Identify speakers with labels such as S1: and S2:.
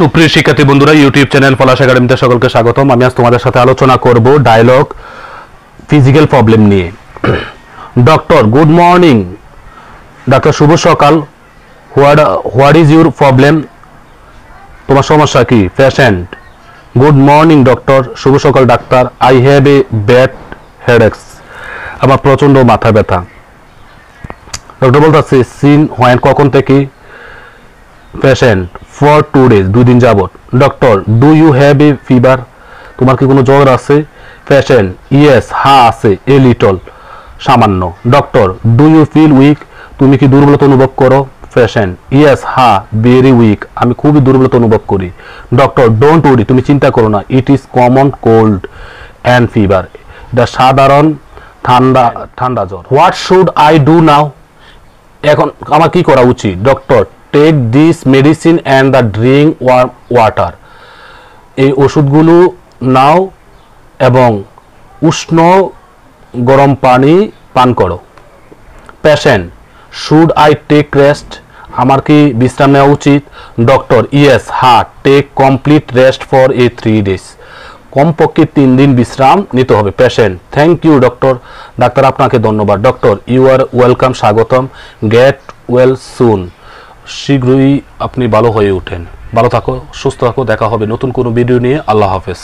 S1: সুপ্রিয় শিক্ষার্থী বন্ধুরা, ইউটিউব চ্যানেল পলাশ একাডেমিতে সকলকে স্বাগতম। আমি আজ তোমাদের সাথে আলোচনা করব ডায়লগ ফিজিক্যাল প্রবলেম নিয়ে। Doctor, good morning. ডাক্তার, শুভ সকাল। What is your problem? তোমার সমস্যা কি? Patient, good morning doctor. শুভ সকাল ডাক্তার। I have a bad headaches. আমার প্রচন্ড মাথা ব্যথা। ডক্টর বলতেছে সিন হোয়েন, কখন থেকে? পেশেন্ট, ফর 2 days, 2 দিন যাবত। Doctor, do you have a fever? তোমার কি কোনো জ্বর আছে? পেশেন্ট, ইয়েস, হ্যাঁ আছে, এ লিটল, সামান্য। Doctor, do you feel weak? তুমি কি দুর্বলতা অনুভব করো? পেশেন্ট, ইয়েস, হ্যাঁ, ভেরি উইক, আমি খুবই দুর্বলতা অনুভব করি। ডক্টর, ডোন্ট ওয়ারি, তুমি চিন্তা করো না, it is common cold and fever, এটা সাধারণ ঠান্ডা জ্বর। What should I do now? এখন আমার কি করা উচিত? Doctor, take this medicine and the drink warm water. এই ওষুধগুলো নাও এবং উষ্ণ গরম পানি পান করো। Patient, should I take rest? আমার কি বিশ্রাম নেওয়া উচিত? ডক্টর, ইয়েস, হ্যাঁ, take complete rest for 3 days, কমপক্ষে 3 দিন বিশ্রাম নিতে হবে। Patient, thank you doctor. Doctor, আপনাকে ধন্যবাদ। ডক্টর, ইউ আর ওয়েলকাম, স্বাগতম। গেট ওয়েল সুন, শীঘ্রই আপনি ভালো হয়ে ওঠেন। ভালো থাকো, সুস্থ থাকো, দেখা হবে নতুন কোনো ভিডিও নিয়ে। আল্লাহ হাফেজ।